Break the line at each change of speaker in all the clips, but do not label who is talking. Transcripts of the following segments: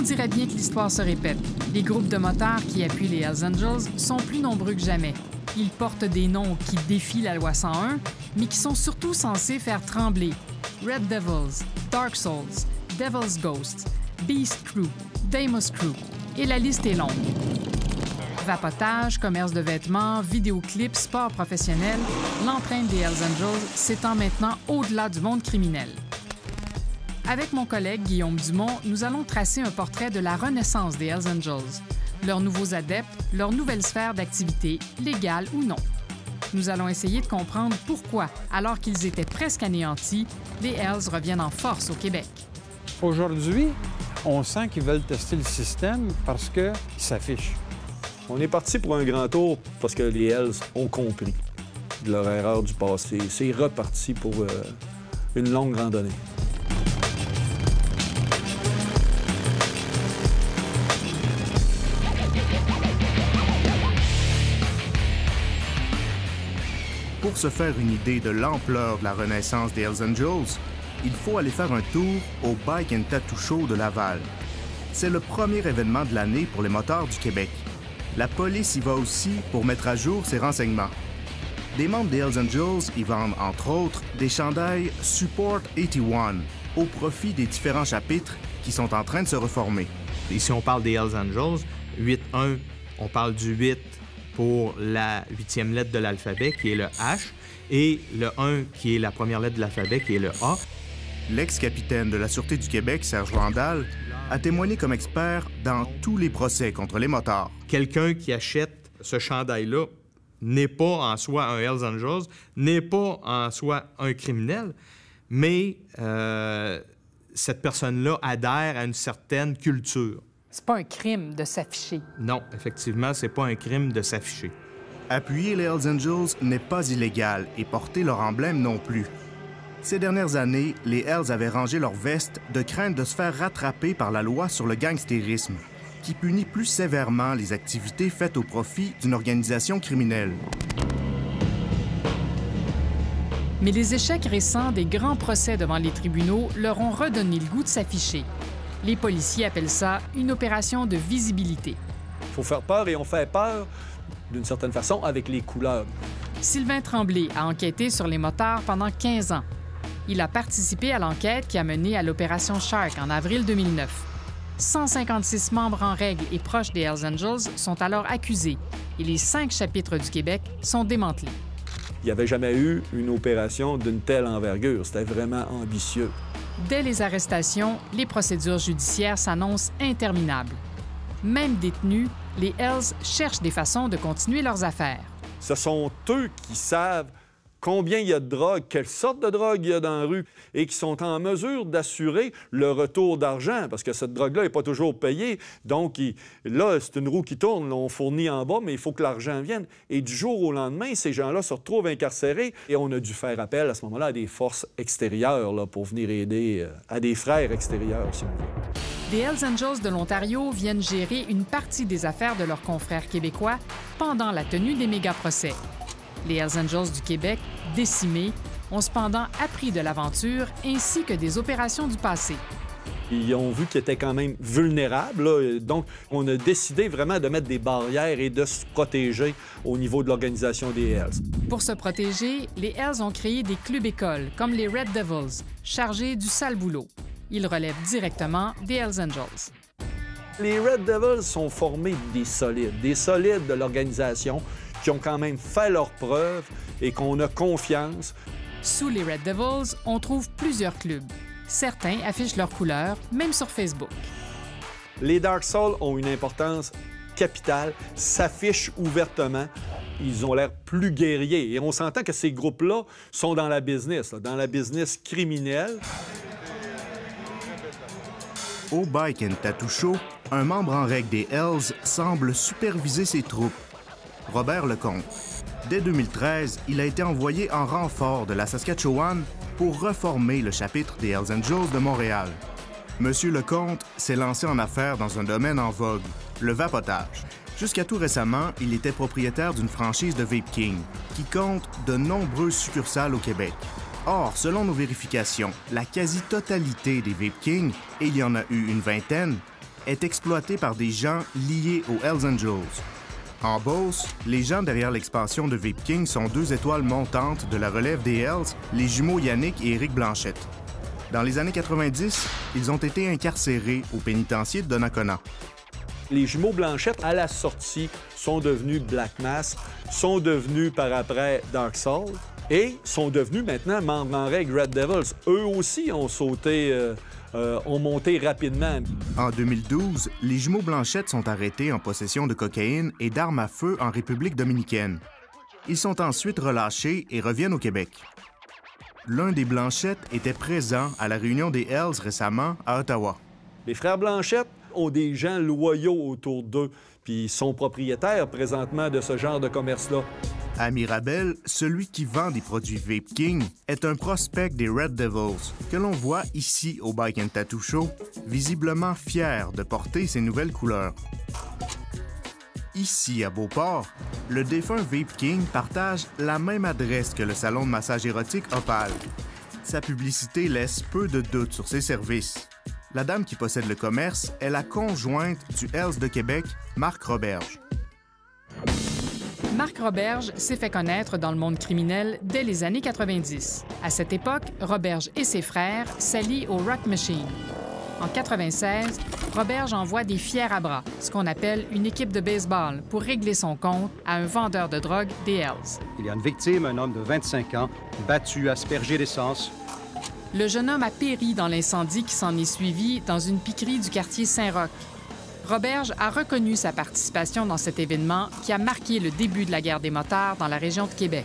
dirait bien que l'histoire se répète. Les groupes de motards qui appuient les Hells Angels sont plus nombreux que jamais. Ils portent des noms qui défient la loi 101, mais qui sont surtout censés faire trembler. Red Devils, Dark Souls, Devil's Ghosts, Beast Crew, Deimos Crew, et la liste est longue. Vapotage, commerce de vêtements, vidéoclips, sport professionnel, l'empreinte des Hells Angels s'étend maintenant au-delà du monde criminel. Avec mon collègue Guillaume Dumont, nous allons tracer un portrait de la renaissance des Hells Angels, leurs nouveaux adeptes, leur nouvelle sphère d'activité, légale ou non. Nous allons essayer de comprendre pourquoi, alors qu'ils étaient presque anéantis, les Hells reviennent en force au Québec.
Aujourd'hui, on sent qu'ils veulent tester le système parce qu'ils s'affichent.
On est parti pour un grand tour parce que les Hells ont compris de leur erreur du passé. C'est reparti pour une longue randonnée.
Pour se faire une idée de l'ampleur de la renaissance des Hells Angels, il faut aller faire un tour au Bike and Tattoo Show de Laval. C'est le premier événement de l'année pour les motards du Québec. La police y va aussi pour mettre à jour ses renseignements. Des membres des Hells Angels y vendent, entre autres, des chandails Support 81 au profit des différents chapitres qui sont en train de se reformer.
Ici, on parle des Hells Angels. 8-1, on parle du 8 pour la 8e lettre de l'alphabet, qui est le H, et le 1, qui est la première lettre de l'alphabet, qui est le A.
L'ex-capitaine de la Sûreté du Québec, Serge Vandal, a témoigné comme expert dans tous les procès contre les motards.
Quelqu'un qui achète ce chandail-là n'est pas en soi un Hells Angels, n'est pas en soi un criminel, mais cette personne-là adhère à une certaine culture.
C'est pas un crime de s'afficher.
Non, effectivement, c'est pas un crime de s'afficher.
Appuyer les Hells Angels n'est pas illégal et porter leur emblème non plus. Ces dernières années, les Hells avaient rangé leur veste de crainte de se faire rattraper par la loi sur le gangstérisme, qui punit plus sévèrement les activités faites au profit d'une organisation criminelle.
Mais les échecs récents des grands procès devant les tribunaux leur ont redonné le goût de s'afficher. Les policiers appellent ça une opération de visibilité.
Il faut faire peur et on fait peur, d'une certaine façon, avec les couleurs.
Sylvain Tremblay a enquêté sur les motards pendant 15 ans. Il a participé à l'enquête qui a mené à l'opération Shark en avril 2009. 156 membres en règle et proches des Hells Angels sont alors accusés et les 5 chapitres du Québec sont démantelés.
Il n'y avait jamais eu une opération d'une telle envergure. C'était vraiment ambitieux.
Dès les arrestations, les procédures judiciaires s'annoncent interminables. Même détenus, les Hells cherchent des façons de continuer leurs affaires.
Ce sont eux qui savent combien il y a de drogue, quelle sorte de drogue il y a dans la rue, et qui sont en mesure d'assurer le retour d'argent, parce que cette drogue-là n'est pas toujours payée. Donc, là, c'est une roue qui tourne, on fournit en bas, mais il faut que l'argent vienne. Et du jour au lendemain, ces gens-là se retrouvent incarcérés, et on a dû faire appel à ce moment-là à des forces extérieures là, pour venir aider, à des frères extérieurs, si on veut.
Les Hells Angels de l'Ontario viennent gérer une partie des affaires de leurs confrères québécois pendant la tenue des méga-procès. Les Hells Angels du Québec, décimés, ont cependant appris de l'aventure ainsi que des opérations du passé.
Ils ont vu qu'ils étaient quand même vulnérables, là. Donc on a décidé vraiment de mettre des barrières et de se protéger au niveau de l'organisation des Hells.
Pour se protéger, les Hells ont créé des clubs-écoles, comme les Red Devils, chargés du sale boulot. Ils relèvent directement des Hells Angels.
Les Red Devils sont formés des solides de l'organisation qui ont quand même fait leurs preuves et qu'on a confiance.
Sous les Red Devils, on trouve plusieurs clubs. Certains affichent leurs couleurs, même sur Facebook.
Les Dark Souls ont une importance capitale, s'affichent ouvertement. Ils ont l'air plus guerriers. Et on s'entend que ces groupes-là sont dans la business criminelle.
Au Bike and Tattoo Show, un membre en règle des Hells semble superviser ses troupes. Robert Lecomte. Dès 2013, il a été envoyé en renfort de la Saskatchewan pour reformer le chapitre des Hells Angels de Montréal. Monsieur Lecomte s'est lancé en affaires dans un domaine en vogue, le vapotage. Jusqu'à tout récemment, il était propriétaire d'une franchise de Vape King, qui compte de nombreuses succursales au Québec. Or, selon nos vérifications, la quasi-totalité des Vape King, et il y en a eu une vingtaine, est exploité par des gens liés aux Hells Angels. En Beauce, les gens derrière l'expansion de Vape King sont deux étoiles montantes de la relève des Hells, les jumeaux Yannick et Éric Blanchette. Dans les années 90, ils ont été incarcérés au pénitencier de Donnacona.
Les jumeaux Blanchette, à la sortie, sont devenus Black Mass, sont devenus par après Dark Soul et sont devenus maintenant membres en règle Red Devils. Eux aussi ont sauté, ont monté rapidement.
En 2012, les jumeaux Blanchette sont arrêtés en possession de cocaïne et d'armes à feu en République dominicaine. Ils sont ensuite relâchés et reviennent au Québec. L'un des Blanchette était présent à la réunion des Hells récemment à Ottawa.
Les frères Blanchette ont des gens loyaux autour d'eux, puis ils sont propriétaires présentement de ce genre de commerce-là.
À Mirabel, celui qui vend des produits Vape King est un prospect des Red Devils que l'on voit ici au Bike and Tattoo Show, visiblement fier de porter ses nouvelles couleurs. Ici, à Beauport, le défunt Vape King partage la même adresse que le salon de massage érotique Opal. Sa publicité laisse peu de doute sur ses services. La dame qui possède le commerce est la conjointe du Hells de Québec, Marc Roberge.
Marc Roberge s'est fait connaître dans le monde criminel dès les années 90. À cette époque, Roberge et ses frères s'allient au Rock Machine. En 96, Roberge envoie des fiers à bras, ce qu'on appelle une équipe de baseball, pour régler son compte à un vendeur de drogue des Hells.
Il y a une victime, un homme de 25 ans, battu, aspergé d'essence.
Le jeune homme a péri dans l'incendie qui s'en est suivi dans une piquerie du quartier Saint-Roch. Roberge a reconnu sa participation dans cet événement qui a marqué le début de la guerre des motards dans la région de Québec.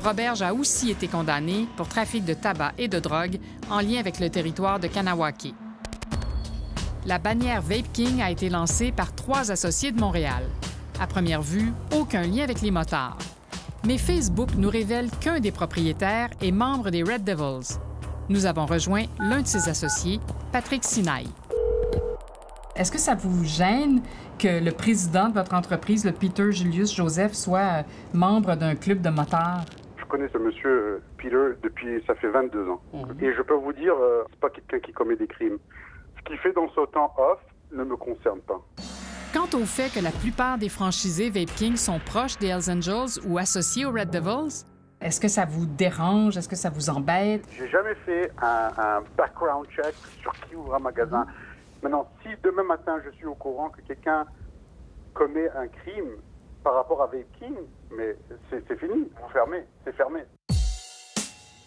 Roberge a aussi été condamné pour trafic de tabac et de drogue en lien avec le territoire de Kanawake. La bannière Vape King a été lancée par 3 associés de Montréal. À première vue, aucun lien avec les motards. Mais Facebook nous révèle qu'un des propriétaires est membre des Red Devils. Nous avons rejoint l'un de ses associés, Patrick Sinaï. Est-ce que ça vous gêne que le président de votre entreprise, le Peter Julius Joseph, soit membre d'un club de motards?
Je connais ce monsieur Peter depuis, ça fait 22 ans. Et je peux vous dire, c'est pas quelqu'un qui commet des crimes. Ce qu'il fait dans son temps off ne me concerne pas.
Quant au fait que la plupart des franchisés Vape King sont proches des Hells Angels ou associés aux Red Devils, est-ce que ça vous dérange? Est-ce que ça vous embête?
J'ai jamais fait un background check sur qui ouvre un magasin. Maintenant, si demain matin je suis au courant que quelqu'un commet un crime par rapport à Vape King, mais c'est fini, vous fermez, c'est fermé.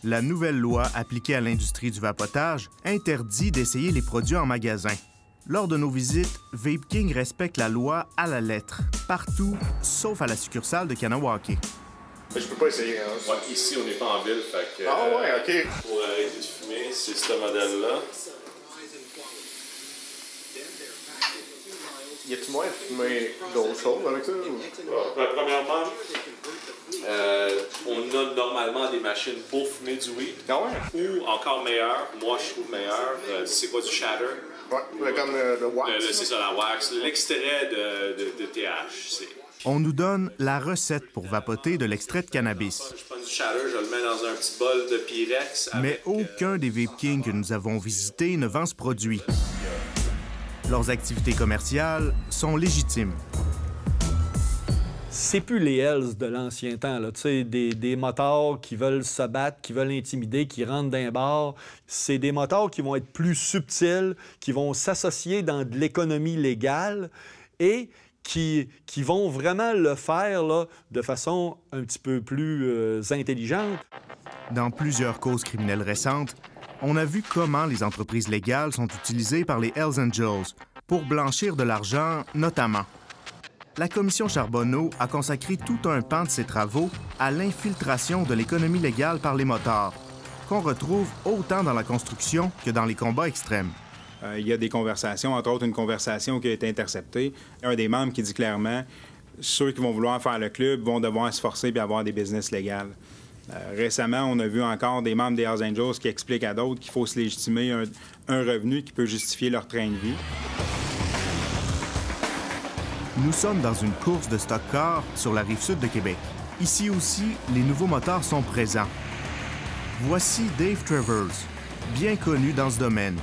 La nouvelle loi appliquée à l'industrie du vapotage interdit d'essayer les produits en magasin. Lors de nos visites, Vape King respecte la loi à la lettre, partout, sauf à la succursale de Kanawake.
Je peux pas essayer. Hein?
Ouais, ici, on n'est pas en ville, fait que...
Ah ouais, OK.
Pour arrêter de fumer, c'est ce modèle-là.
Y a-tu moyen de fumer d'autres choses avec ça?
Premièrement, on a normalement des machines pour fumer du weed.
Ah ouais?
Ou encore meilleur, moi je trouve meilleur, c'est quoi du shatter?
Ouais, comme le wax.
C'est ça, la wax. L'extrait de THC.
On nous donne la recette pour vapoter de l'extrait de cannabis.
Je prends du shatter, je le mets dans un petit bol de Pyrex.
Mais aucun des Vape King que nous avons visités ne vend ce produit. Leurs activités commerciales sont légitimes.
C'est plus les Hells de l'ancien temps, là. Tu sais, des motards qui veulent se battre, qui veulent intimider, qui rentrent dans un bar. C'est des motards qui vont être plus subtils, qui vont s'associer dans de l'économie légale et qui vont vraiment le faire là, de façon un petit peu plus intelligente.
Dans plusieurs causes criminelles récentes, on a vu comment les entreprises légales sont utilisées par les Hells Angels pour blanchir de l'argent, notamment. La commission Charbonneau a consacré tout un pan de ses travaux à l'infiltration de l'économie légale par les motards, qu'on retrouve autant dans la construction que dans les combats extrêmes.
Il y a des conversations, entre autres une conversation qui a été interceptée. Un des membres qui dit clairement « Ceux qui vont vouloir faire le club vont devoir se forcer et avoir des business légales. » Récemment, on a vu encore des membres des Hells Angels qui expliquent à d'autres qu'il faut se légitimer un revenu qui peut justifier leur train de vie.
Nous sommes dans une course de stock-car sur la rive-sud de Québec. Ici aussi, les nouveaux motards sont présents. Voici Dave Travers, bien connu dans ce domaine.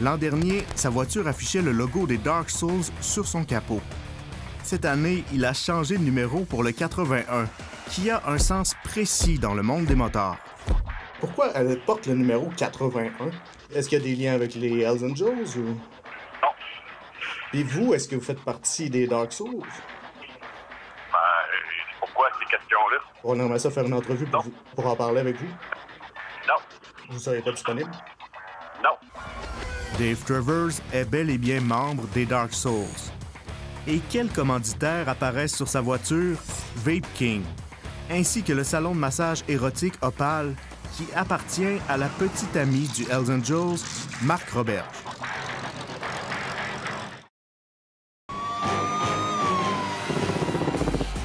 L'an dernier, sa voiture affichait le logo des Dark Souls sur son capot. Cette année, il a changé de numéro pour le 81, qui a un sens précis dans le monde des motards.
Pourquoi elle porte le numéro 81? Est-ce qu'il y a des liens avec les Hells Angels ou... Non. Et vous, est-ce que vous faites partie des Dark Souls?
Pourquoi ces questions-là?
On aimerait ça faire une entrevue pour en parler avec vous.
Non.
Vous ne serez pas disponible?
Non.
Dave Travers est bel et bien membre des Dark Souls. Et quels commanditaires apparaissent sur sa voiture? Vape King, ainsi que le salon de massage érotique Opal, qui appartient à la petite amie du Hells Angels, Marc Roberge.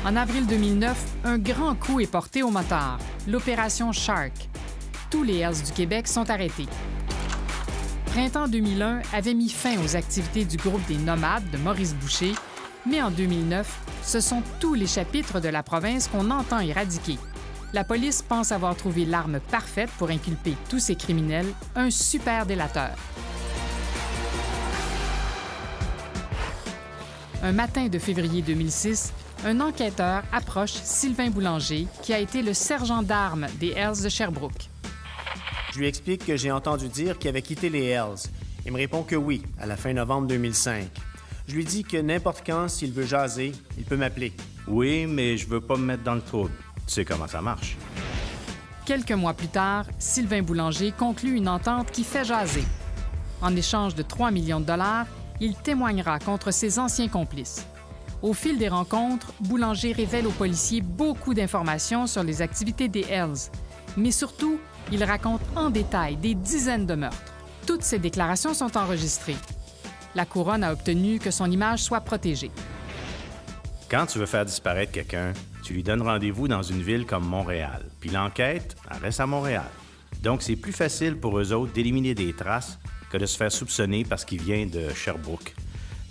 En avril 2009, un grand coup est porté aux motards, l'opération Shark. Tous les Hells du Québec sont arrêtés. Printemps 2001 avait mis fin aux activités du groupe des Nomades de Maurice Boucher, mais en 2009, ce sont tous les chapitres de la province qu'on entend éradiquer. La police pense avoir trouvé l'arme parfaite pour inculper tous ces criminels, un super délateur. Un matin de février 2006, un enquêteur approche Sylvain Boulanger, qui a été le sergent d'armes des Hells de Sherbrooke.
Je lui explique que j'ai entendu dire qu'il avait quitté les Hells. Il me répond que oui, à la fin novembre 2005. Je lui dis que n'importe quand, s'il veut jaser, il peut m'appeler.
Oui, mais je veux pas me mettre dans le trouble. Tu sais comment ça marche.
Quelques mois plus tard, Sylvain Boulanger conclut une entente qui fait jaser. En échange de 3 millions de dollars, il témoignera contre ses anciens complices. Au fil des rencontres, Boulanger révèle aux policiers beaucoup d'informations sur les activités des Hells. Mais surtout, il raconte en détail des dizaines de meurtres. Toutes ces déclarations sont enregistrées. La Couronne a obtenu que son image soit protégée.
Quand tu veux faire disparaître quelqu'un, tu lui donnes rendez-vous dans une ville comme Montréal. Puis l'enquête, elle reste à Montréal. Donc, c'est plus facile pour eux autres d'éliminer des traces que de se faire soupçonner parce qu'il vient de Sherbrooke.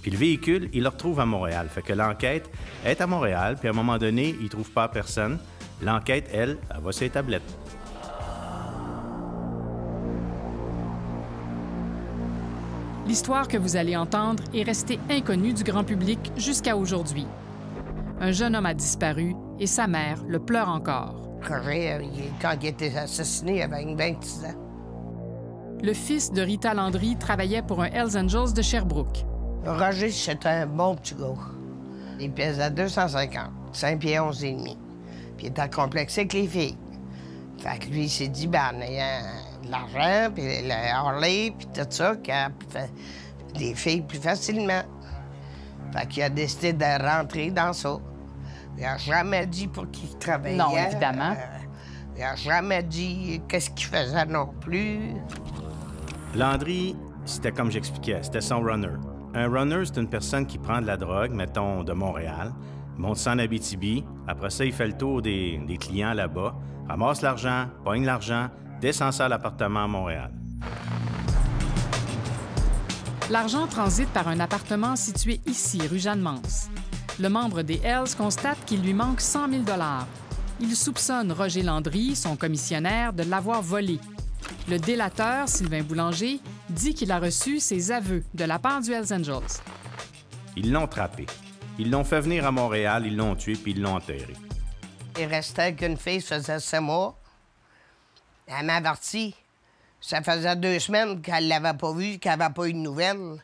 Puis le véhicule, ils le retrouvent à Montréal. Fait que l'enquête est à Montréal, puis à un moment donné, ils ne trouvent pas personne. L'enquête, elle va sur les tablettes.
L'histoire que vous allez entendre est restée inconnue du grand public jusqu'à aujourd'hui. Un jeune homme a disparu et sa mère le pleure encore.
Roger, quand il a été assassiné, il avait 26 ans.
Le fils de Rita Landry travaillait pour un Hells Angels de Sherbrooke.
Roger, c'était un bon petit gars. Il pesait 250, 5 pieds 11 et demi. Puis il était complexé avec les filles. Fait que lui, il s'est dit, ben, en ayant de l'argent, puis le Harley, puis tout ça, qu'il fait des filles plus facilement. Fait qu'il a décidé de rentrer dans ça. Il n'a jamais dit pour qui il travaillait.
Non, évidemment.
Il n'a jamais dit qu'est-ce qu'il faisait non plus.
Landry, c'était comme j'expliquais, c'était son runner. Un runner, c'est une personne qui prend de la drogue, mettons, de Montréal, monte ça en Abitibi, après ça, il fait le tour des clients là-bas, ramasse l'argent, pogne l'argent, descend ça à l'appartement à Montréal.
L'argent transite par un appartement situé ici, rue Jeanne-Mance. Le membre des Hells constate qu'il lui manque 100 000 $. Il soupçonne Roger Landry, son commissionnaire, de l'avoir volé. Le délateur, Sylvain Boulanger, dit qu'il a reçu ses aveux de la part du Hells Angels.
Ils l'ont trappé. Ils l'ont fait venir à Montréal, ils l'ont tué, puis ils l'ont enterré.
Il restait avec une fille, ça faisait 7 mois. Elle m'a averti. Ça faisait 2 semaines qu'elle l'avait pas vue, qu'elle n'avait pas eu de nouvelles.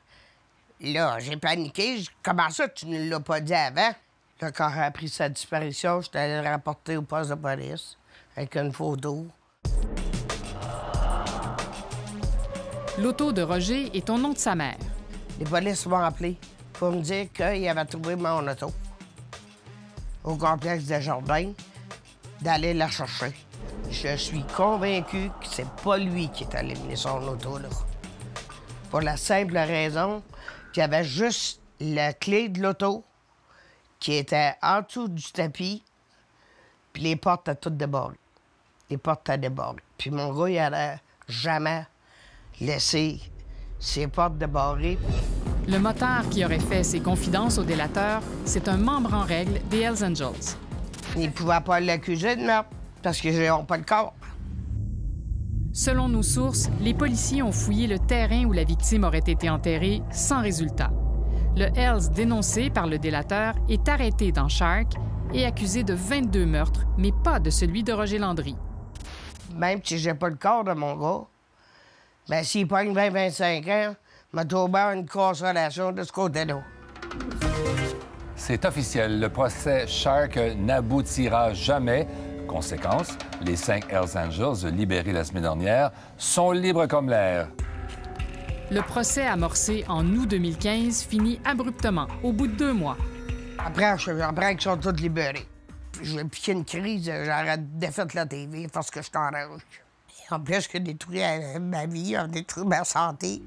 Là, j'ai paniqué. Comment ça, tu ne l'as pas dit avant? Là, quand j'ai appris sa disparition, j'étais allé le rapporter au poste de police avec une photo.
L'auto de Roger est au nom de sa mère.
Les polices m'ont appelé pour me dire qu'ils avaient trouvé mon auto au complexe des Jardins, d'aller la chercher. Je suis convaincu que c'est pas lui qui est allé mener son auto, là. Pour la simple raison qu'il y avait juste la clé de l'auto qui était en dessous du tapis, puis les portes étaient toutes débordées. Les portes étaient débordées. Puis mon gars, il n'allait jamais laisser ses portes débarrées.
Le motard qui aurait fait ses confidences au délateur, c'est un membre en règle des Hells Angels.
Ils ne pouvaient pas l'accuser de meurtre parce qu'ils n'ont pas le corps.
Selon nos sources, les policiers ont fouillé le terrain où la victime aurait été enterrée sans résultat. Le Hells dénoncé par le délateur est arrêté dans Shark et accusé de 22 meurtres, mais pas de celui de Roger Landry.
Même si j'ai pas le corps de mon gars, ben s'il pogne 20-25 ans, m'a trouvé une consolation de ce côté-là.
C'est officiel, le procès Shark n'aboutira jamais. Conséquence, les 5 Hells Angels libérés la semaine dernière sont libres comme l'air.
Le procès amorcé en août 2015 finit abruptement, au bout de 2 mois.
Après qu'ils sont tous libérés, j'ai piqué une crise, j'aurais défait la TV parce que je suis enragé. En plus, que détruit ma vie, a détruit ma santé.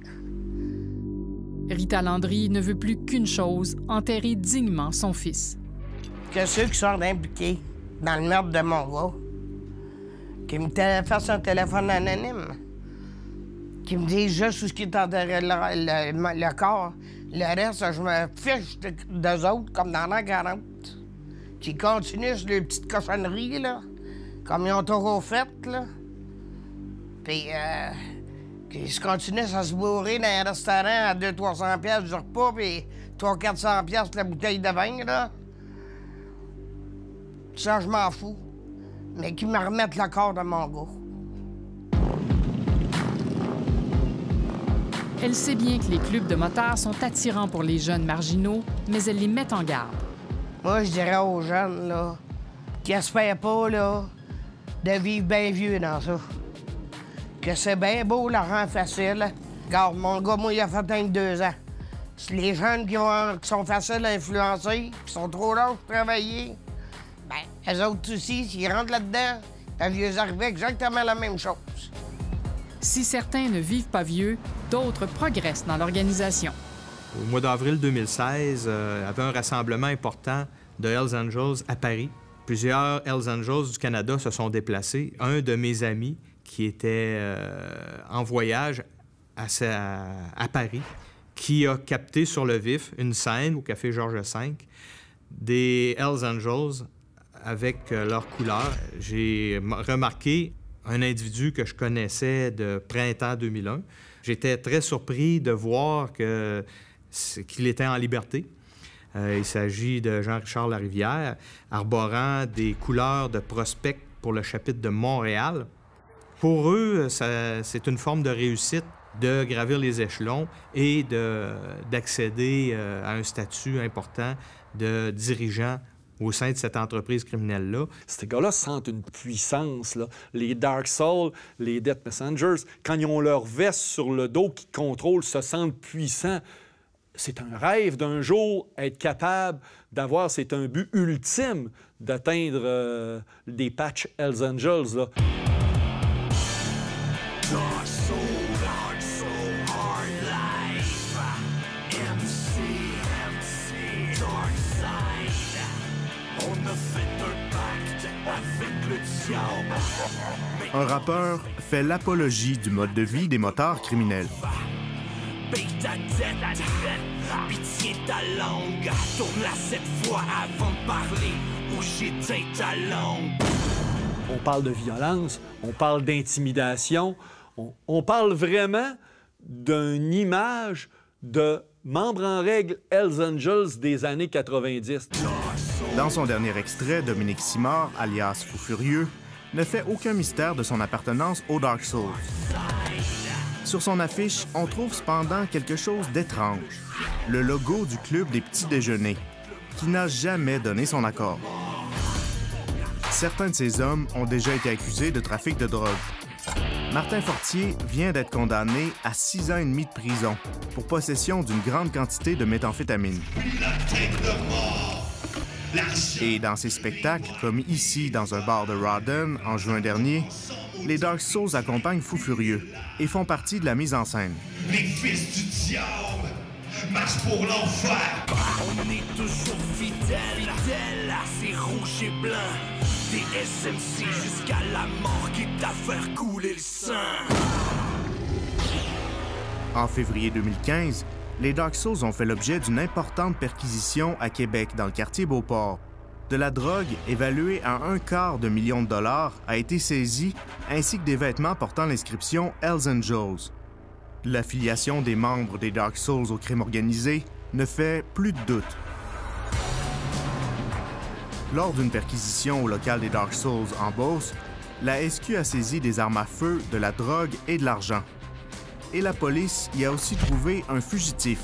Rita Landry ne veut plus qu'une chose, enterrer dignement son fils.
Que ceux qui sont impliqués dans le meurtre de mon gars, qui me fassent un téléphone anonyme, qui me disent juste où ce qui est enterré le corps. Le reste, je me fiche d'eux autres, comme dans l'an 40. Qui continuent sur les petites cochonneries, là, comme ils ont toujours fait, là. Puis, qui se continuent à se bourrer dans un restaurant à 200-300$ du repas, puis 300-400$ la bouteille de vin, là. Ça, je m'en fous. Mais qu'ils me remettent le corps de mon gars.
Elle sait bien que les clubs de motards sont attirants pour les jeunes marginaux, mais elle les met en garde.
Moi, je dirais aux jeunes, là, qui espèrent pas, là, de vivre bien vieux dans ça. Que c'est bien beau, l'argent facile. Regarde, mon gars, moi, il a fait 22 ans. Les jeunes qui sont faciles à influencer, qui sont trop lâches pour travailler, bien, eux autres aussi, s'ils rentrent là-dedans, ils peuvent arriver exactement la même chose.
Si certains ne vivent pas vieux, d'autres progressent dans l'organisation.
Au mois d'avril 2016, il y avait un rassemblement important de Hells Angels à Paris. Plusieurs Hells Angels du Canada se sont déplacés. Un de mes amis qui était en voyage à Paris, qui a capté sur le vif une scène au Café Georges V des Hells Angels avec leurs couleurs. J'ai remarqué un individu que je connaissais de printemps 2001. J'étais très surpris de voir qu'il était en liberté. Il s'agit de Jean-Richard Larivière, arborant des couleurs de prospect pour le chapitre de Montréal. Pour eux, c'est une forme de réussite de gravir les échelons et d'accéder à un statut important de dirigeant au sein de cette entreprise criminelle-là.
Ces gars-là sentent une puissance, là. Les Dark Souls, les Death Messengers, quand ils ont leur veste sur le dos qui contrôle, se sentent puissants. C'est un rêve d'un jour être capable d'avoir, c'est un but ultime d'atteindre des patchs Hells Angels, là.
Un rappeur fait l'apologie du mode de vie des motards criminels.
Paye ta dette, pitié ta langue, tourne-la 7 fois avant de parler, ou j'éteins ta langue.
On parle de violence, on parle d'intimidation, on parle vraiment d'une image de membres en règle Hells Angels des années 90.
Dans son dernier extrait, Dominique Simard, alias Fou Furieux, ne fait aucun mystère de son appartenance aux Dark Souls. Sur son affiche, on trouve cependant quelque chose d'étrange. Le logo du club des petits déjeuners, qui n'a jamais donné son accord. Certains de ces hommes ont déjà été accusés de trafic de drogue. Martin Fortier vient d'être condamné à 6 ans et demi de prison pour possession d'une grande quantité de méthamphétamine. Et dans ses spectacles, comme ici dans un bar de Rawdon en juin dernier, les Dark Souls accompagnent Fou Furieux et font partie de la mise en scène.
Les fils du diable marchent pour l'enfer. On est toujours fidèles à ces rouges et blancs. Des SMC jusqu'à la mort qui t'a fait couler le sang.
En février 2015, les Dark Souls ont fait l'objet d'une importante perquisition à Québec, dans le quartier Beauport. de la drogue évaluée à $250 000 a été saisie, ainsi que des vêtements portant l'inscription Hells Angels. L'affiliation des membres des Dark Souls au crime organisé ne fait plus de doute. Lors d'une perquisition au local des Dark Souls en Beauce, la SQ a saisi des armes à feu, de la drogue et de l'argent. Et la police y a aussi trouvé un fugitif.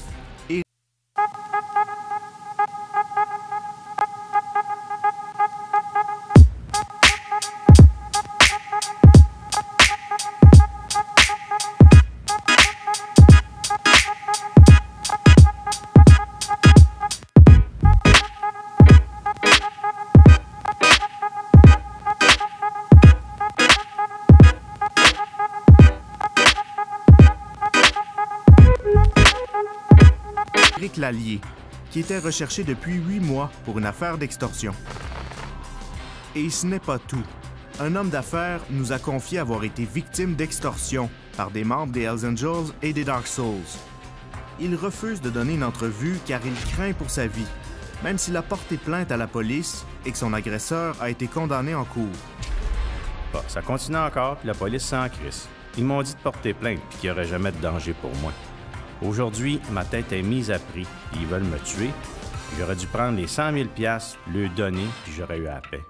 Éric Lallier, qui était recherché depuis 8 mois pour une affaire d'extorsion. Et ce n'est pas tout. Un homme d'affaires nous a confié avoir été victime d'extorsion par des membres des Hells Angels et des Dark Souls. Il refuse de donner une entrevue car il craint pour sa vie, même s'il a porté plainte à la police et que son agresseur a été condamné en cours.
Bon, ça continue encore, puis la police s'en crisse. Ils m'ont dit de porter plainte, puis qu'il n'y aurait jamais de danger pour moi. Aujourd'hui, ma tête est mise à prix, et ils veulent me tuer. J'aurais dû prendre les 100 000 $, le donner, puis j'aurais eu la paix.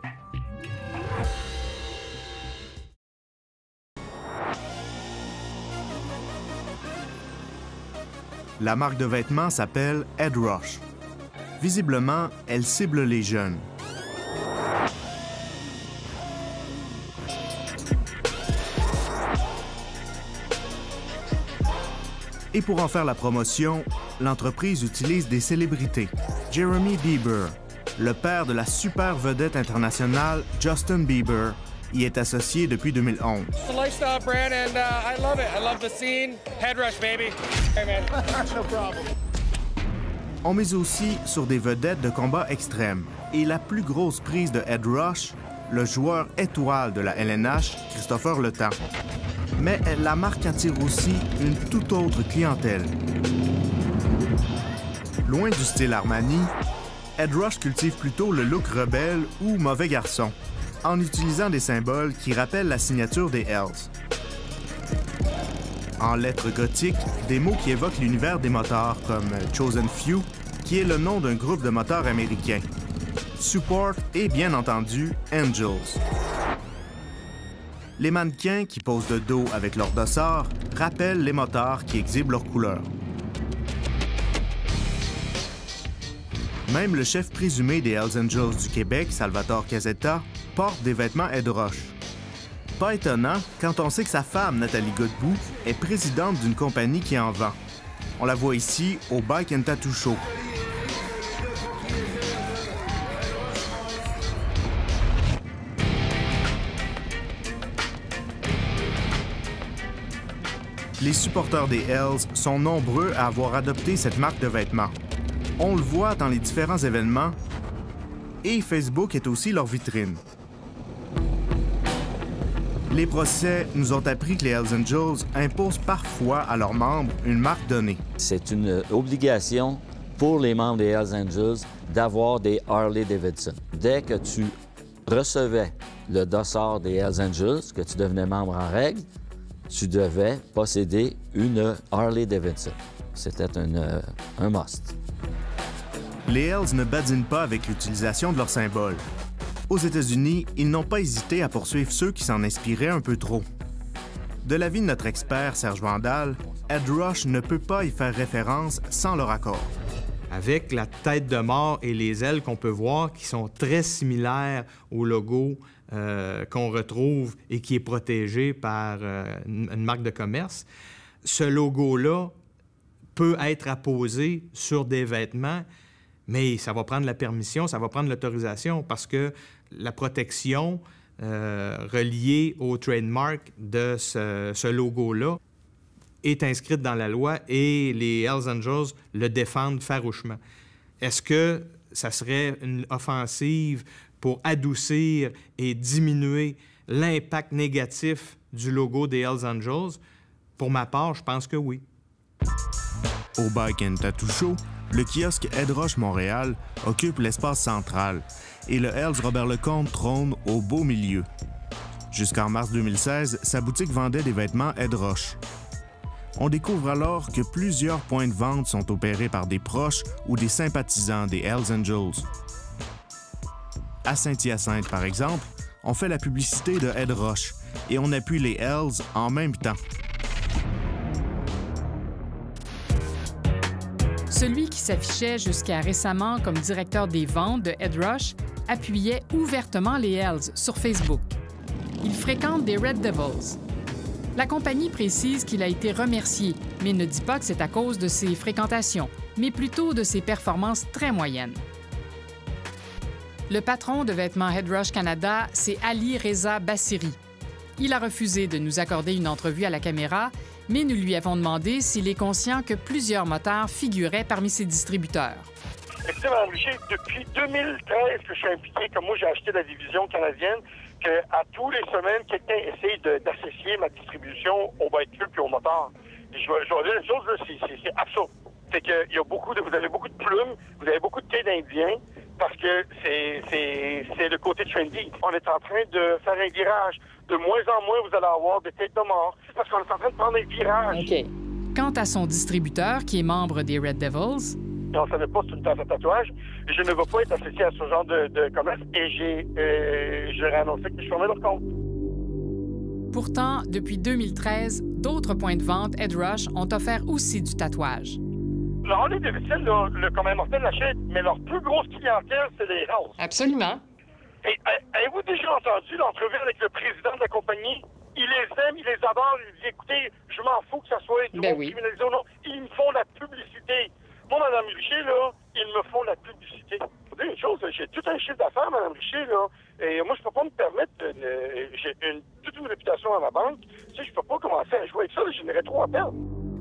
La marque de vêtements s'appelle Ed Rush. Visiblement, elle cible les jeunes. Et pour en faire la promotion, l'entreprise utilise des célébrités. Jeremy Bieber, le père de la super vedette internationale Justin Bieber, y est associé depuis 2011.
It's a lifestyle brand and I love it. I love the scene. Head Rush, baby. Hey, man. No problem.
On mise aussi sur des vedettes de combat extrêmes. Et la plus grosse prise de Ed Rush, le joueur étoile de la LNH, Christopher Le Temps. Mais la marque attire aussi une toute autre clientèle. Loin du style Armani, Ed Rush cultive plutôt le look rebelle ou mauvais garçon, en utilisant des symboles qui rappellent la signature des Hells. En lettres gothiques, des mots qui évoquent l'univers des motards, comme Chosen Few, qui est le nom d'un groupe de motards américains, Support et, bien entendu, Angels. Les mannequins qui posent de dos avec leur dossard rappellent les motards qui exhibent leurs couleurs. Même le chef présumé des Hells Angels du Québec, Salvatore Casetta, porte des vêtements Ed Rush. Pas étonnant quand on sait que sa femme, Nathalie Godbout, est présidente d'une compagnie qui en vend. On la voit ici au Bike and Tattoo Show. Les supporters des Hells sont nombreux à avoir adopté cette marque de vêtements. On le voit dans les différents événements et Facebook est aussi leur vitrine. Les procès nous ont appris que les Hells Angels imposent parfois à leurs membres une marque donnée.
C'est une obligation pour les membres des Hells Angels d'avoir des Harley-Davidson. Dès que tu recevais le dossard des Hells Angels, que tu devenais membre en règle, tu devais posséder une Harley-Davidson. C'était un must.
Les Hells ne badinent pas avec l'utilisation de leurs symboles. Aux États-Unis, ils n'ont pas hésité à poursuivre ceux qui s'en inspiraient un peu trop. De l'avis de notre expert Serge Vandal, Ed Rush ne peut pas y faire référence sans leur accord.
Avec la tête de mort et les ailes qu'on peut voir, qui sont très similaires au logo qu'on retrouve et qui est protégé par une marque de commerce, ce logo-là peut être apposé sur des vêtements, mais ça va prendre la permission, ça va prendre l'autorisation parce que la protection reliée au trademark de ce logo-là est inscrite dans la loi et les Hells Angels le défendent farouchement. Est-ce que ça serait une offensive pour adoucir et diminuer l'impact négatif du logo des Hells Angels? Pour ma part, je pense que oui.
Au Bike and Tattoo Show, le kiosque Ed Roche Montréal occupe l'espace central et le Hells Robert Lecomte trône au beau milieu. Jusqu'en mars 2016, sa boutique vendait des vêtements Ed Roche. On découvre alors que plusieurs points de vente sont opérés par des proches ou des sympathisants des Hells Angels. À Saint-Hyacinthe, par exemple, on fait la publicité de Ed Roche et on appuie les Hells en même temps.
Celui qui s'affichait jusqu'à récemment comme directeur des ventes de Ed Roche appuyait ouvertement les Hells sur Facebook. Il fréquente des Red Devils. La compagnie précise qu'il a été remercié, mais ne dit pas que c'est à cause de ses fréquentations, mais plutôt de ses performances très moyennes. Le patron de vêtements Ed Roche Canada, c'est Ali Reza Bassiri. Il a refusé de nous accorder une entrevue à la caméra, mais nous lui avons demandé s'il est conscient que plusieurs motards figuraient parmi ses distributeurs.
Écoutez, Mme Richer, depuis 2013 que je suis impliqué, comme moi j'ai acheté la division canadienne, qu'à tous les semaines, quelqu'un essaye d'associer ma distribution aux véhicules puis aux motards. Et je vais dire une chose, c'est absurde. C'est que vous avez beaucoup de plumes, vous avez beaucoup de thé d'Indien, parce que c'est le côté trendy. On est en train de faire un virage. De moins en moins, vous allez avoir des têtes de mort. C'est parce qu'on est en train de prendre un virage.
OK. Quant à son distributeur, qui est membre des Red Devils...
On ne savait pas si c'est une tasse à tatouage. Je ne veux pas être associé à ce genre de commerce et j'ai annoncé que je fermais leur compte.
Pourtant, depuis 2013, d'autres points de vente Ed Roche ont offert aussi du tatouage.
Le Harley Davidson, le commun mortel l'achète, mais leur plus grosse clientèle, c'est les Hells.
Absolument.
Et avez-vous déjà entendu l'entrevue avec le président de la compagnie? Il les aime, il les adore, il dit, écoutez, je m'en fous que ça soit du monde criminalisé ou non. Ils me font la publicité. Moi, Mme Richer, là, ils me font la publicité. Faut dire une chose, j'ai tout un chiffre d'affaires, Mme Richer, là, et moi, je peux pas me permettre, j'ai toute une réputation à ma banque. Tu sais, je peux pas commencer à jouer avec ça, je n'aurais trop à perdre.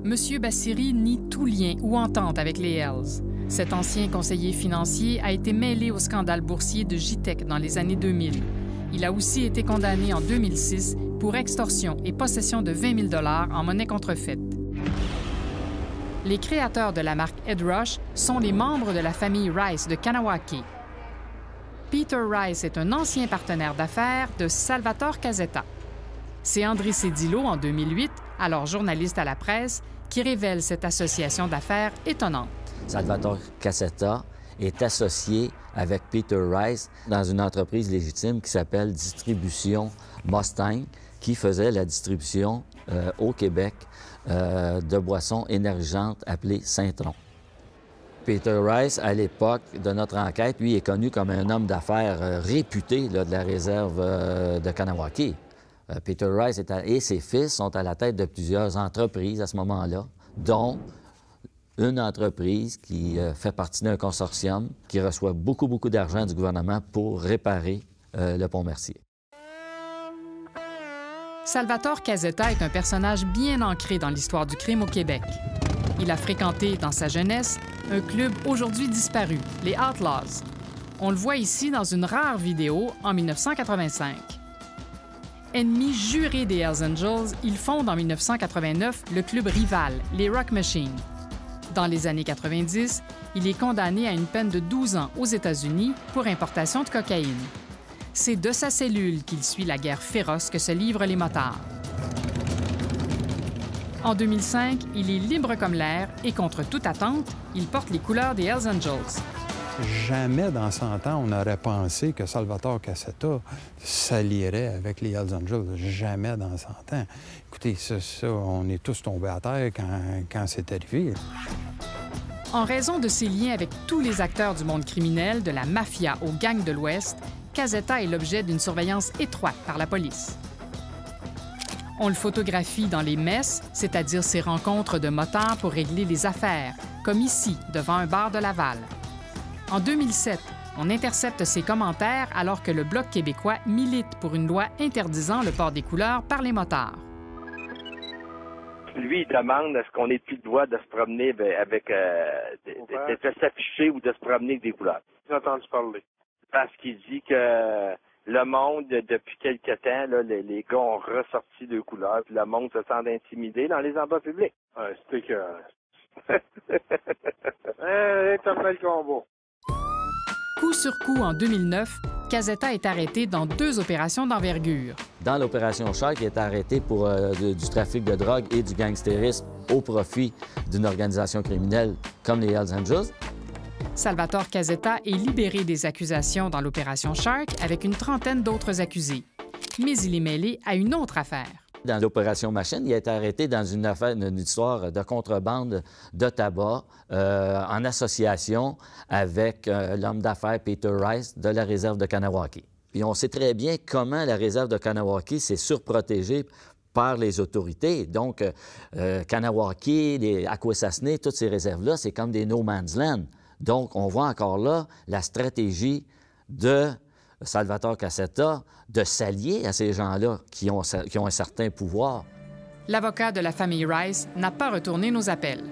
M. Bassiri nie tout lien ou entente avec les Hells. Cet ancien conseiller financier a été mêlé au scandale boursier de JTEC dans les années 2000. Il a aussi été condamné en 2006 pour extorsion et possession de 20 000 $ en monnaie contrefaite. Les créateurs de la marque Ed Roche sont les membres de la famille Rice de Kanawake. Peter Rice est un ancien partenaire d'affaires de Salvatore Casetta. C'est André Cédillo, en 2008, alors journaliste à la presse, qui révèle cette association d'affaires étonnante.
Salvatore Casetta est associé avec Peter Rice dans une entreprise légitime qui s'appelle Distribution Mustang, qui faisait la distribution au Québec de boissons énergisantes appelées Saint-Tron. Peter Rice, à l'époque de notre enquête, lui, est connu comme un homme d'affaires réputé là, de la réserve de Kanawake. Peter Rice et ses fils sont à la tête de plusieurs entreprises à ce moment-là, dont une entreprise qui fait partie d'un consortium qui reçoit beaucoup d'argent du gouvernement pour réparer le pont Mercier.
Salvatore Casetta est un personnage bien ancré dans l'histoire du crime au Québec. Il a fréquenté, dans sa jeunesse, un club aujourd'hui disparu, les Outlaws. On le voit ici dans une rare vidéo en 1985. Ennemi juré des Hells Angels, il fonde en 1989 le club rival, les Rock Machines. Dans les années 90, il est condamné à une peine de 12 ans aux États-Unis pour importation de cocaïne. C'est de sa cellule qu'il suit la guerre féroce que se livrent les motards. En 2005, il est libre comme l'air et contre toute attente, il porte les couleurs des Hells Angels.
Jamais dans 100 ans, on aurait pensé que Salvatore Casetta s'allierait avec les Hells Angels. Jamais dans 100 ans. Écoutez, ça, on est tous tombés à terre quand c'est arrivé.
En raison de ses liens avec tous les acteurs du monde criminel, de la mafia aux gangs de l'Ouest, Casetta est l'objet d'une surveillance étroite par la police. On le photographie dans les messes, c'est-à-dire ses rencontres de motards pour régler les affaires, comme ici, devant un bar de Laval. En 2007, on intercepte ses commentaires alors que le Bloc québécois milite pour une loi interdisant le port des couleurs par les motards.
Lui, il demande est-ce qu'on ait plus le droit de se promener avec de s'afficher ou de se promener avec des couleurs.
J'ai entendu parler.
Parce qu'il dit que le monde, depuis quelque temps, là, les gars ont ressorti de couleurs, puis le monde se sent intimidé dans les endroits publics.
Ouais, c'était que
L'éternel combat.
Coup sur coup, en 2009, Casetta est arrêté dans 2 opérations d'envergure.
Dans l'opération Shark, il est arrêté pour du trafic de drogue et du gangstérisme au profit d'une organisation criminelle comme les Hells Angels.
Salvatore Casetta est libéré des accusations dans l'opération Shark avec une trentaine d'autres accusés. Mais il est mêlé à une autre affaire.
Dans l'opération Machine, il a été arrêté dans une histoire de contrebande de tabac en association avec l'homme d'affaires Peter Rice de la réserve de Kanawake. Puis on sait très bien comment la réserve de Kanawake s'est surprotégée par les autorités. Donc, Kanawake, les Akwesasne, toutes ces réserves-là, c'est comme des no man's land. Donc, on voit encore là la stratégie de Salvatore Casetta de s'allier à ces gens-là qui ont un certain pouvoir.
L'avocat de la famille Rice n'a pas retourné nos appels.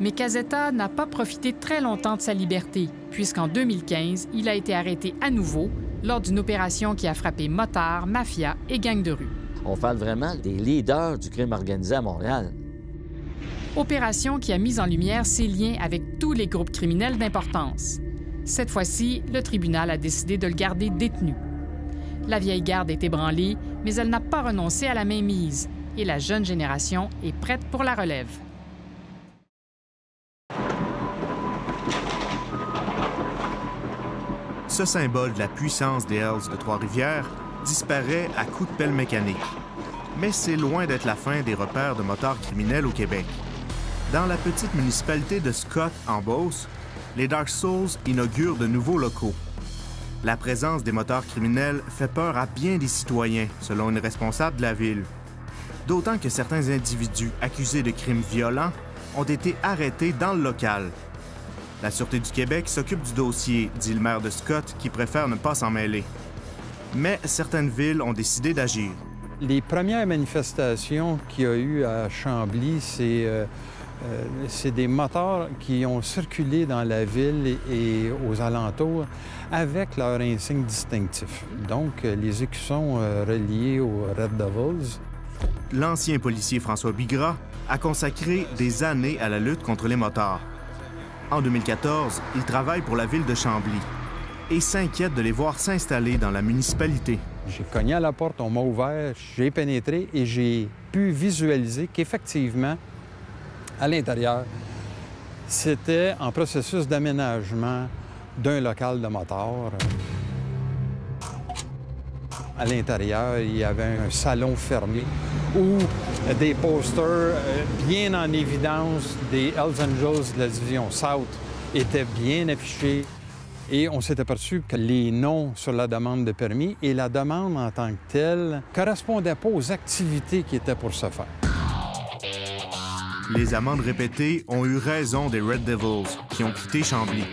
Mais Casetta n'a pas profité très longtemps de sa liberté, puisqu'en 2015, il a été arrêté à nouveau lors d'une opération qui a frappé motards, mafia et gangs de rue.
On parle vraiment des leaders du crime organisé à Montréal.
Opération qui a mis en lumière ses liens avec tous les groupes criminels d'importance. Cette fois-ci, le tribunal a décidé de le garder détenu. La vieille garde est ébranlée, mais elle n'a pas renoncé à la mainmise et la jeune génération est prête pour la relève.
Ce symbole de la puissance des Hells de Trois-Rivières disparaît à coups de pelle mécanique. Mais c'est loin d'être la fin des repères de motards criminels au Québec. Dans la petite municipalité de Scott, en Beauce, les Dark Souls inaugurent de nouveaux locaux. La présence des motards criminels fait peur à bien des citoyens, selon une responsable de la ville. D'autant que certains individus accusés de crimes violents ont été arrêtés dans le local. La Sûreté du Québec s'occupe du dossier, dit le maire de Scott, qui préfère ne pas s'en mêler. Mais certaines villes ont décidé d'agir.
Les premières manifestations qu'il y a eu à Chambly, c'est des motards qui ont circulé dans la ville et aux alentours avec leur insigne distinctif. Donc, les écussons reliés aux Red Devils.
L'ancien policier François Bigras a consacré des années à la lutte contre les motards. En 2014, il travaille pour la ville de Chambly et s'inquiète de les voir s'installer dans la municipalité.
J'ai cogné à la porte, on m'a ouvert, j'ai pénétré et j'ai pu visualiser qu'effectivement, à l'intérieur, c'était en processus d'aménagement d'un local de motards. À l'intérieur, il y avait un salon fermé où des posters bien en évidence des Hells Angels de la division South étaient bien affichés. Et on s'est aperçu que les noms sur la demande de permis et la demande en tant que telle ne correspondaient pas aux activités qui étaient pour se faire.
Les amendes répétées ont eu raison des Red Devils, qui ont quitté Chambly.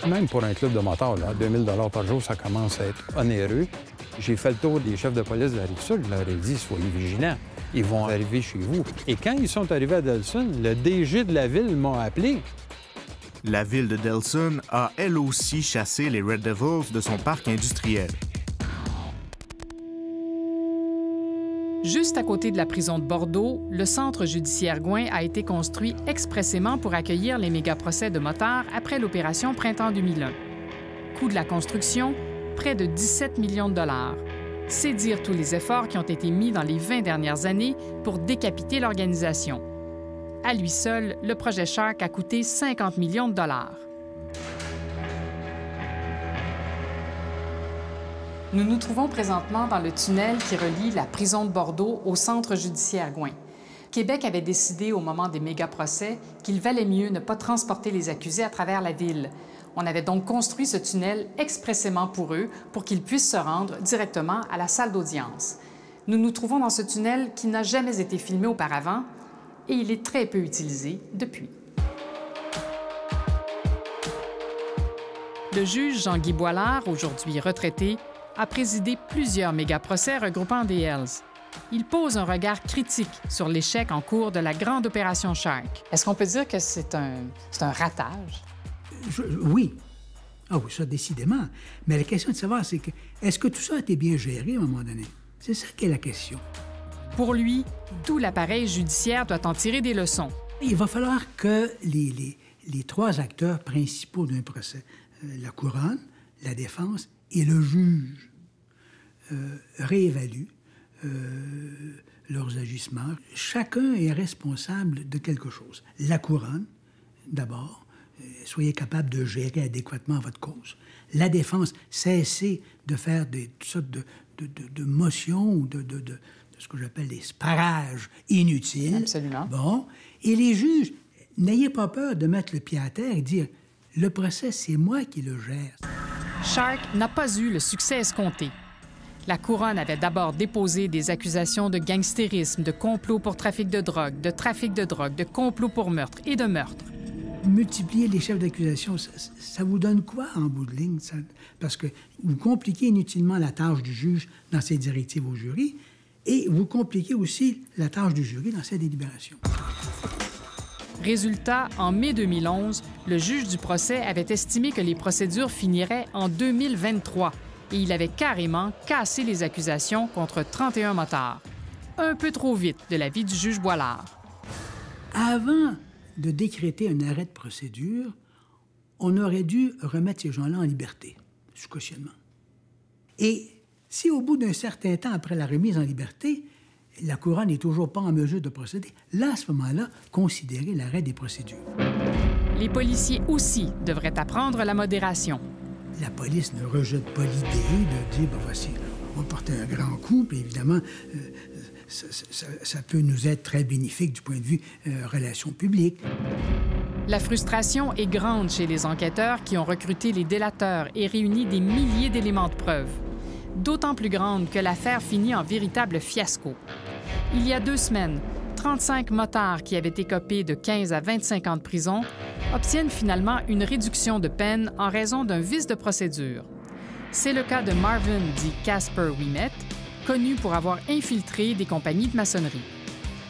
Même pour un club de motards, 2 000 par jour, ça commence à être onéreux. J'ai fait le tour des chefs de police de la Rive-Sud, je leur ai dit, soyez vigilants, ils vont arriver chez vous. Et quand ils sont arrivés à Delson, le DG de la ville m'a appelé.
La ville de Delson a elle aussi chassé les Red Devils de son parc industriel.
Juste à côté de la prison de Bordeaux, le centre judiciaire Gouin a été construit expressément pour accueillir les méga-procès de motards après l'opération Printemps 2001. Coût de la construction, près de 17 millions de dollars. C'est dire tous les efforts qui ont été mis dans les 20 dernières années pour décapiter l'organisation. À lui seul, le projet Shark a coûté 50 millions de dollars. Nous nous trouvons présentement dans le tunnel qui relie la prison de Bordeaux au centre judiciaire Gouin. Québec avait décidé au moment des méga-procès qu'il valait mieux ne pas transporter les accusés à travers la ville. On avait donc construit ce tunnel expressément pour eux, pour qu'ils puissent se rendre directement à la salle d'audience. Nous nous trouvons dans ce tunnel qui n'a jamais été filmé auparavant et il est très peu utilisé depuis. Le juge Jean-Guy Boilard, aujourd'hui retraité, a présidé plusieurs méga-procès regroupant des Hells. Il pose un regard critique sur l'échec en cours de la grande opération Shark. Est-ce qu'on peut dire que c'est un ratage?
Oui. Ah oui, ça, décidément. Mais la question de savoir, c'est que est-ce que tout ça a été bien géré à un moment donné? C'est ça qui est la question.
Pour lui, tout l'appareil judiciaire doit en tirer des leçons.
Il va falloir que les trois acteurs principaux d'un procès, la couronne, la défense et le juge, réévaluent leurs agissements. Chacun est responsable de quelque chose. La couronne, d'abord, soyez capable de gérer adéquatement votre cause. La défense, cessez de faire toutes sortes de motions ou de ce que j'appelle des sparages inutiles.
Absolument.
Bon. Et les juges, n'ayez pas peur de mettre le pied à terre et dire « Le procès, c'est moi qui le gère. »
Shark n'a pas eu le succès escompté. La couronne avait d'abord déposé des accusations de gangstérisme, de complot pour trafic de drogue, de complot pour meurtre et de meurtre.
Multiplier les chefs d'accusation, ça vous donne quoi en bout de ligne? Parce que vous compliquez inutilement la tâche du juge dans ses directives au jury et vous compliquez aussi la tâche du jury dans ses délibérations.
Résultat, en mai 2011, le juge du procès avait estimé que les procédures finiraient en 2023 et il avait carrément cassé les accusations contre 31 motards. Un peu trop vite de l'avis du juge Boilard.
Avant de décréter un arrêt de procédure, on aurait dû remettre ces gens-là en liberté, sous cautionnement. Et si au bout d'un certain temps après la remise en liberté, la couronne n'est toujours pas en mesure de procéder, là, à ce moment-là, considérez l'arrêt des procédures.
Les policiers aussi devraient apprendre la modération.
La police ne rejette pas l'idée de dire, ben voici, on va porter un grand coup, puis évidemment, ça peut nous être très bénéfique du point de vue relations publiques.
La frustration est grande chez les enquêteurs qui ont recruté les délateurs et réuni des milliers d'éléments de preuve. D'autant plus grande que l'affaire finit en véritable fiasco. Il y a 2 semaines, 35 motards qui avaient écopé de 15 à 25 ans de prison obtiennent finalement une réduction de peine en raison d'un vice de procédure. C'est le cas de Marvin dit Casper Ouimet, connu pour avoir infiltré des compagnies de maçonnerie.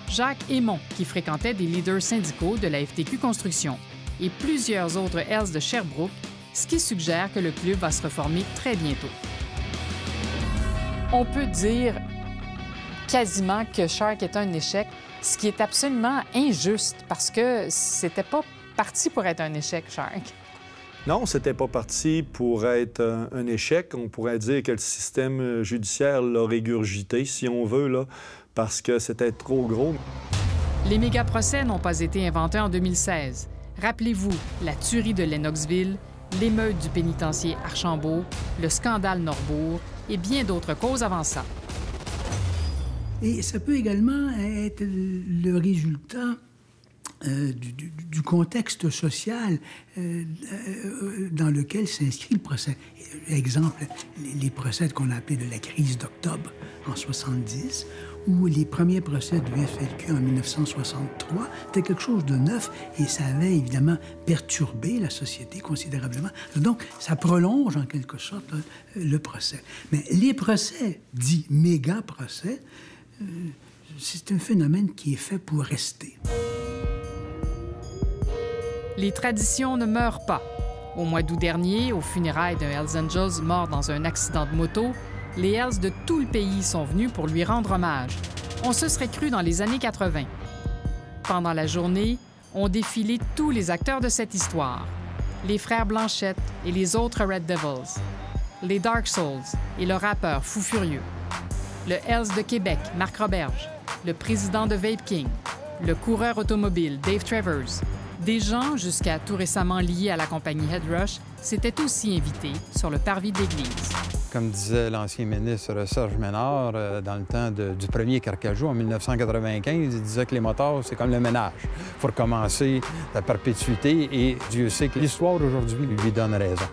Jacques Aymon, qui fréquentait des leaders syndicaux de la FTQ Construction, et plusieurs autres Hells de Sherbrooke, ce qui suggère que le club va se reformer très bientôt. On peut dire quasiment que Shark est un échec, ce qui est absolument injuste parce que c'était pas parti pour être un échec, Shark.
Non, c'était pas parti pour être un échec. On pourrait dire que le système judiciaire l'a régurgité, si on veut, là, parce que c'était trop gros.
Les méga-procès n'ont pas été inventés en 2016. Rappelez-vous la tuerie de Lennoxville, l'émeute du pénitencier Archambault, le scandale Norbourg et bien d'autres causes avant ça.
Et ça peut également être le résultat du contexte social dans lequel s'inscrit le procès. Exemple, les procès qu'on a appelés de la crise d'octobre en 70, ou les premiers procès du FLQ en 1963, c'était quelque chose de neuf et ça avait évidemment perturbé la société considérablement. Donc, ça prolonge en quelque sorte le procès. Mais les procès, dits méga-procès, c'est un phénomène qui est fait pour rester.
Les traditions ne meurent pas. Au mois d'août dernier, aux funérailles d'un Hells Angels mort dans un accident de moto, les Hells de tout le pays sont venus pour lui rendre hommage. On se serait cru dans les années 80. Pendant la journée, ont défilé tous les acteurs de cette histoire. Les frères Blanchette et les autres Red Devils. Les Dark Souls et le rappeur Fou Furieux. Le Hells de Québec, Marc Roberge. Le président de Vape King. Le coureur automobile, Dave Travers. Des gens, jusqu'à tout récemment liés à la compagnie Headrush, s'étaient aussi invités sur le parvis de l'Église.
Comme disait l'ancien ministre Serge Ménard, dans le temps du premier Carcajou, en 1995, il disait que les motards, c'est comme le ménage. Il faut recommencer la perpétuité et Dieu sait que l'histoire d'aujourd'hui lui donne raison.